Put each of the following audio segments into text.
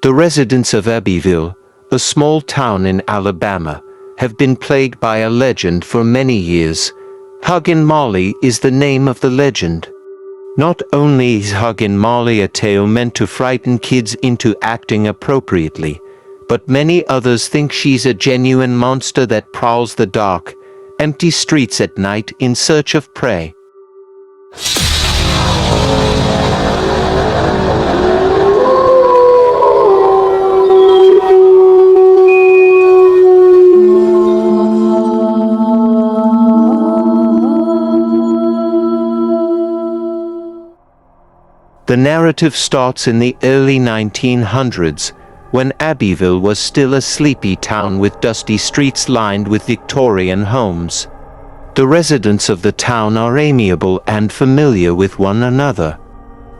The residents of Abbeville, a small town in Alabama, have been plagued by a legend for many years. Huggin Molly is the name of the legend. Not only is Huggin Molly a tale meant to frighten kids into acting appropriately, but many others think she's a genuine monster that prowls the dark, empty streets at night in search of prey. The narrative starts in the early 1900s, when Abbeville was still a sleepy town with dusty streets lined with Victorian homes. The residents of the town are amiable and familiar with one another.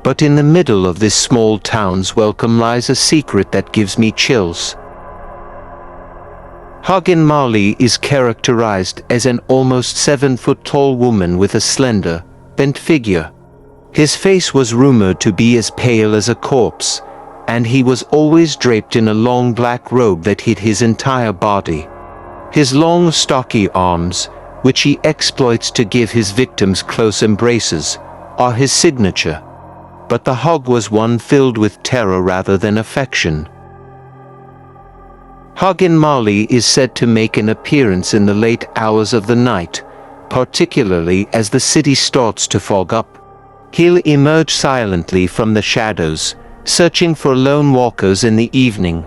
But in the middle of this small town's welcome lies a secret that gives me chills. Huggin Molly is characterized as an almost 7-foot-tall woman with a slender, bent figure. His face was rumored to be as pale as a corpse, and he was always draped in a long black robe that hid his entire body. His long, stocky arms, which he exploits to give his victims close embraces, are his signature. But the hug was one filled with terror rather than affection. Huggin Molly is said to make an appearance in the late hours of the night, particularly as the city starts to fog up. He'll emerge silently from the shadows, searching for lone walkers in the evening.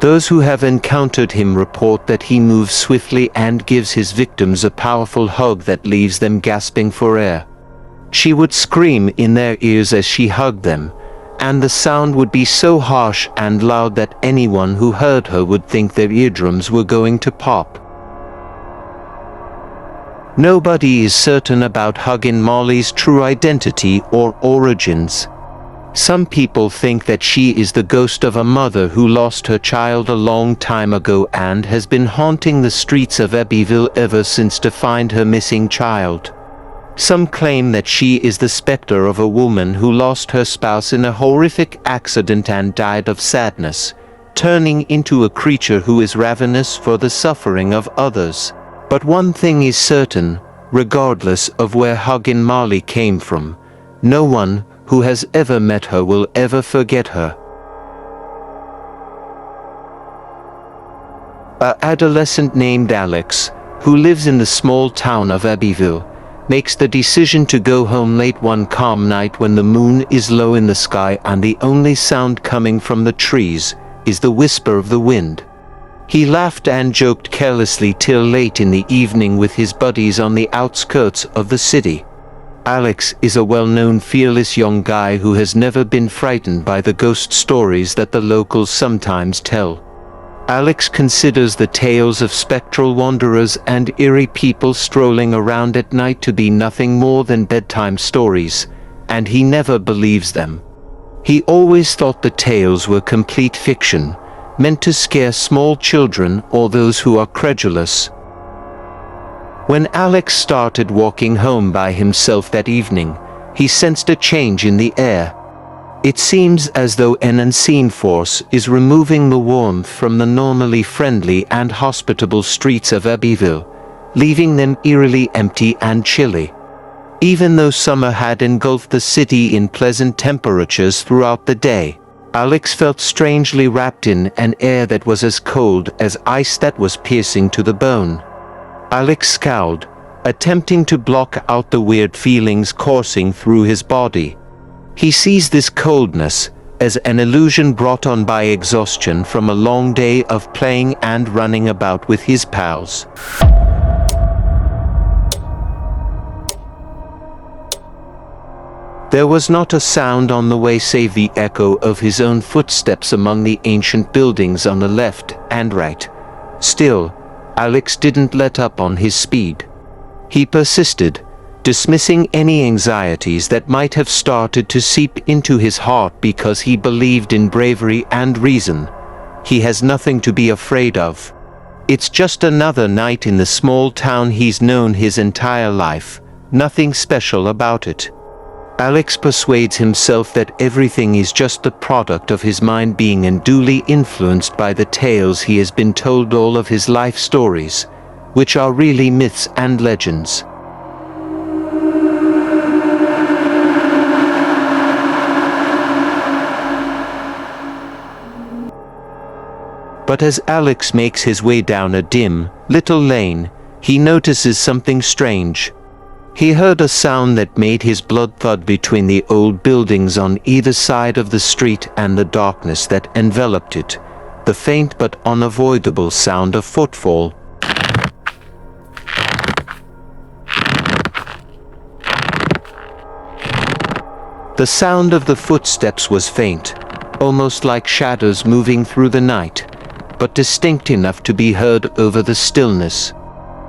Those who have encountered him report that he moves swiftly and gives his victims a powerful hug that leaves them gasping for air. She would scream in their ears as she hugged them, and the sound would be so harsh and loud that anyone who heard her would think their eardrums were going to pop. Nobody is certain about Huggin Molly's true identity or origins. Some people think that she is the ghost of a mother who lost her child a long time ago and has been haunting the streets of Abbeville ever since to find her missing child. Some claim that she is the specter of a woman who lost her spouse in a horrific accident and died of sadness, turning into a creature who is ravenous for the suffering of others. But one thing is certain, regardless of where Huggin Molly came from, no one who has ever met her will ever forget her. An adolescent named Alex, who lives in the small town of Abbeville, makes the decision to go home late one calm night when the moon is low in the sky and the only sound coming from the trees is the whisper of the wind. He laughed and joked carelessly till late in the evening with his buddies on the outskirts of the city. Alex is a well-known fearless young guy who has never been frightened by the ghost stories that the locals sometimes tell. Alex considers the tales of spectral wanderers and eerie people strolling around at night to be nothing more than bedtime stories, and he never believes them. He always thought the tales were complete fiction, meant to scare small children or those who are credulous. When Alex started walking home by himself that evening, he sensed a change in the air. It seems as though an unseen force is removing the warmth from the normally friendly and hospitable streets of Abbeville, leaving them eerily empty and chilly. Even though summer had engulfed the city in pleasant temperatures throughout the day, Alex felt strangely wrapped in an air that was as cold as ice that was piercing to the bone. Alex scowled, attempting to block out the weird feelings coursing through his body. He sees this coldness as an illusion brought on by exhaustion from a long day of playing and running about with his pals. There was not a sound on the way save the echo of his own footsteps among the ancient buildings on the left and right. Still, Alex didn't let up on his speed. He persisted, dismissing any anxieties that might have started to seep into his heart because he believed in bravery and reason. He has nothing to be afraid of. It's just another night in the small town he's known his entire life, nothing special about it. Alex persuades himself that everything is just the product of his mind being unduly influenced by the tales he has been told, all of his life stories, which are really myths and legends. But as Alex makes his way down a dim, little lane, he notices something strange. He heard a sound that made his blood thud between the old buildings on either side of the street and the darkness that enveloped it, the faint but unavoidable sound of footfall. The sound of the footsteps was faint, almost like shadows moving through the night, but distinct enough to be heard over the stillness.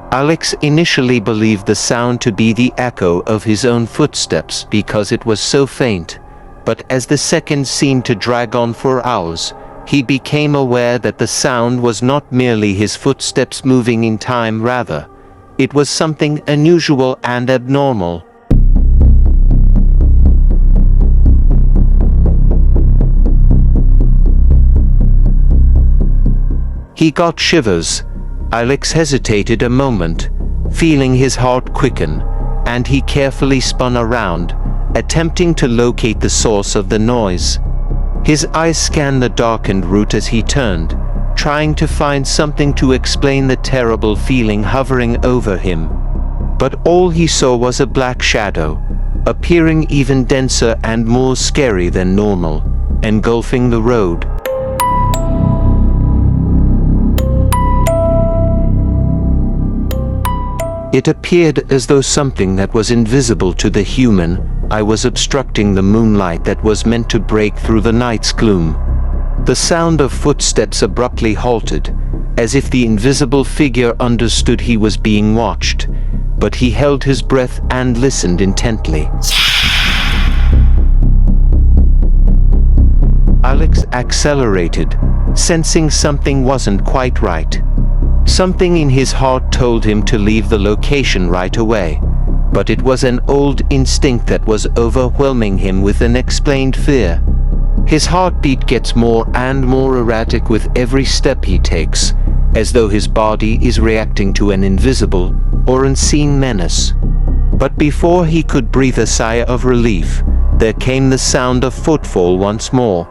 Alex initially believed the sound to be the echo of his own footsteps because it was so faint, but as the seconds seemed to drag on for hours, he became aware that the sound was not merely his footsteps moving in time, rather, it was something unusual and abnormal. He got shivers. Alex hesitated a moment, feeling his heart quicken, and he carefully spun around, attempting to locate the source of the noise. His eyes scanned the darkened route as he turned, trying to find something to explain the terrible feeling hovering over him. But all he saw was a black shadow, appearing even denser and more scary than normal, engulfing the road. It appeared as though something that was invisible to the human eye was obstructing the moonlight that was meant to break through the night's gloom. The sound of footsteps abruptly halted, as if the invisible figure understood he was being watched, but he held his breath and listened intently. Alex accelerated, sensing something wasn't quite right. Something in his heart told him to leave the location right away, but it was an old instinct that was overwhelming him with unexplained fear. His heartbeat gets more and more erratic with every step he takes, as though his body is reacting to an invisible or unseen menace. But before he could breathe a sigh of relief, there came the sound of footfall once more.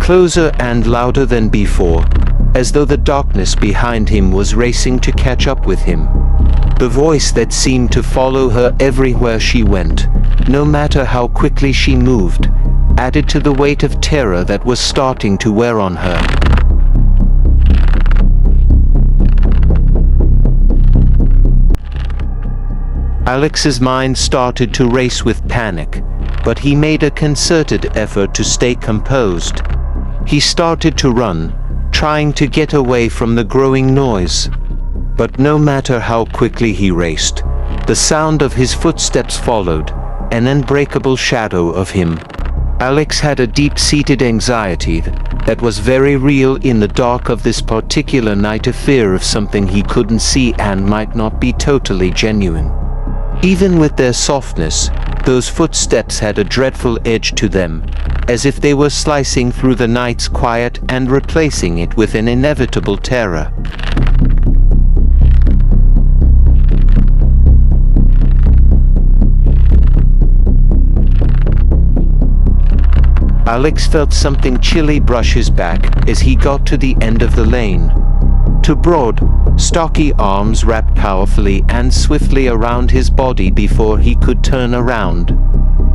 Closer and louder than before, as though the darkness behind him was racing to catch up with him. The voice that seemed to follow her everywhere she went, no matter how quickly she moved, added to the weight of terror that was starting to wear on her. Alex's mind started to race with panic, but he made a concerted effort to stay composed. He started to run, trying to get away from the growing noise. But no matter how quickly he raced, the sound of his footsteps followed, an unbreakable shadow of him. Alex had a deep-seated anxiety that was very real in the dark of this particular night, a fear of something he couldn't see and might not be totally genuine. Even with their softness, those footsteps had a dreadful edge to them, as if they were slicing through the night's quiet and replacing it with an inevitable terror. Alex felt something chilly brush his back as he got to the end of the lane. Two broad, stocky arms wrapped powerfully and swiftly around his body before he could turn around.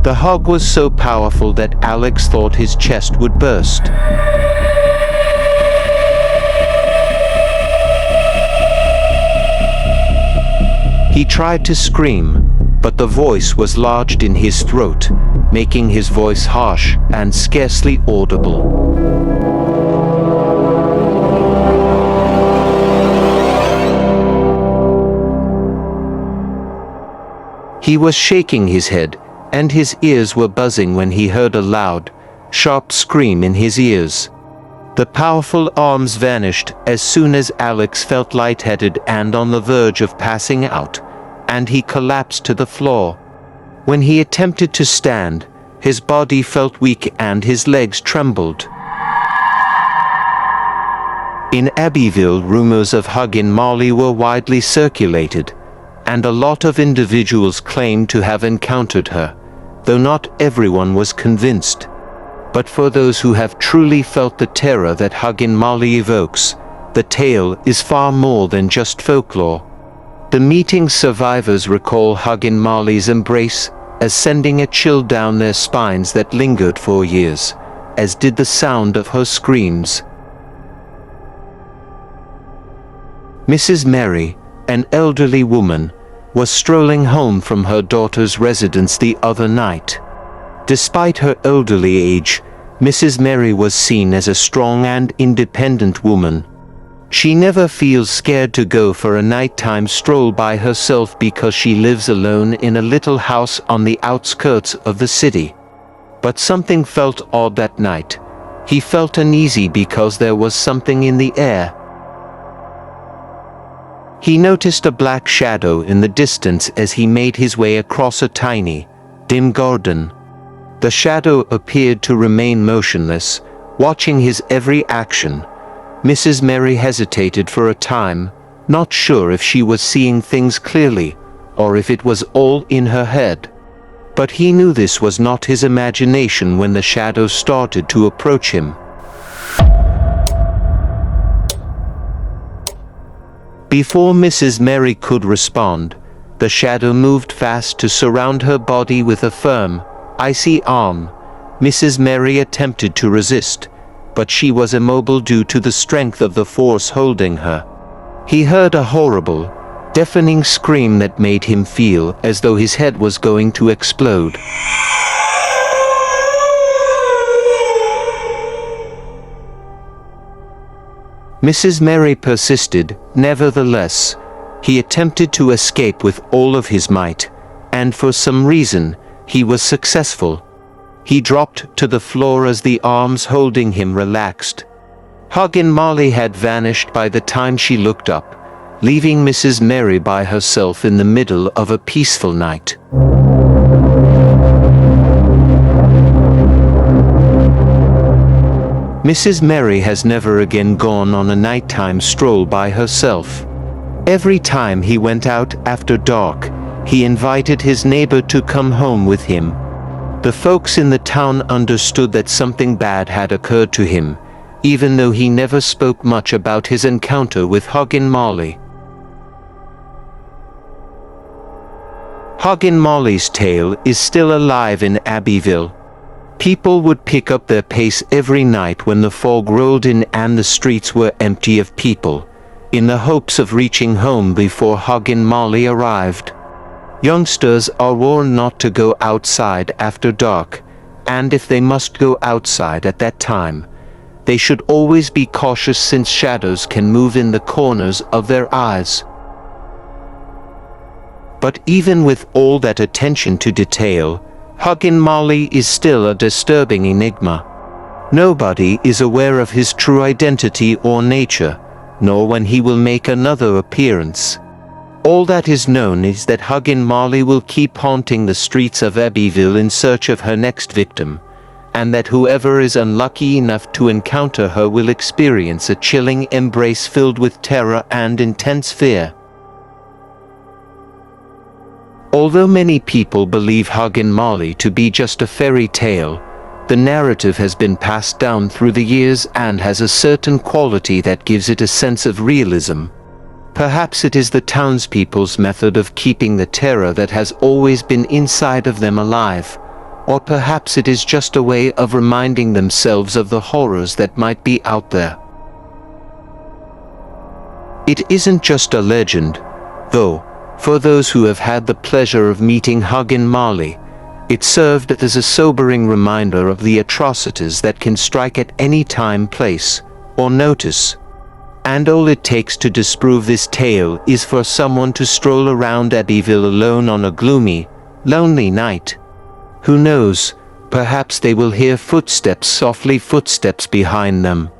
The hug was so powerful that Alex thought his chest would burst. He tried to scream, but the voice was lodged in his throat, making his voice harsh and scarcely audible. He was shaking his head, and his ears were buzzing when he heard a loud, sharp scream in his ears. The powerful arms vanished as soon as Alex felt lightheaded and on the verge of passing out, and he collapsed to the floor. When he attempted to stand, his body felt weak and his legs trembled. In Abbeville, rumors of Huggin Molly were widely circulated, and a lot of individuals claimed to have encountered her, though not everyone was convinced. But for those who have truly felt the terror that Huggin Molly evokes, the tale is far more than just folklore. The meeting survivors recall Huggin Molly's embrace as sending a chill down their spines that lingered for years, as did the sound of her screams. Mrs. Mary, an elderly woman, was strolling home from her daughter's residence the other night. Despite her elderly age, Mrs. Mary was seen as a strong and independent woman. She never feels scared to go for a nighttime stroll by herself because she lives alone in a little house on the outskirts of the city. But something felt odd that night. He felt uneasy because there was something in the air. He noticed a black shadow in the distance as he made his way across a tiny, dim garden. The shadow appeared to remain motionless, watching his every action. Mrs. Mary hesitated for a time, not sure if she was seeing things clearly, or if it was all in her head. But he knew this was not his imagination when the shadow started to approach him. Before Mrs. Mary could respond, the shadow moved fast to surround her body with a firm, icy arm. Mrs. Mary attempted to resist, but she was immobile due to the strength of the force holding her. He heard a horrible, deafening scream that made him feel as though his head was going to explode. Mrs. Mary persisted. Nevertheless, he attempted to escape with all of his might, and for some reason, he was successful. He dropped to the floor as the arms holding him relaxed. Huggin Molly had vanished by the time she looked up, leaving Mrs. Mary by herself in the middle of a peaceful night. Mrs. Mary has never again gone on a nighttime stroll by herself. Every time he went out after dark, he invited his neighbor to come home with him. The folks in the town understood that something bad had occurred to him, even though he never spoke much about his encounter with Huggin Molly. Huggin Molly's tale is still alive in Abbeville. People would pick up their pace every night when the fog rolled in and the streets were empty of people, in the hopes of reaching home before Huggin Molly arrived. Youngsters are warned not to go outside after dark, and if they must go outside at that time, they should always be cautious since shadows can move in the corners of their eyes. But even with all that attention to detail, Huggin Molly is still a disturbing enigma. Nobody is aware of his true identity or nature, nor when he will make another appearance. All that is known is that Huggin Molly will keep haunting the streets of Abbeville in search of her next victim, and that whoever is unlucky enough to encounter her will experience a chilling embrace filled with terror and intense fear. Although many people believe Huggin Molly to be just a fairy tale, the narrative has been passed down through the years and has a certain quality that gives it a sense of realism. Perhaps it is the townspeople's method of keeping the terror that has always been inside of them alive, or perhaps it is just a way of reminding themselves of the horrors that might be out there. It isn't just a legend, though. For those who have had the pleasure of meeting Huggin Molly, it served as a sobering reminder of the atrocities that can strike at any time, place, or notice. And all it takes to disprove this tale is for someone to stroll around Abbeville alone on a gloomy, lonely night. Who knows, perhaps they will hear footsteps behind them.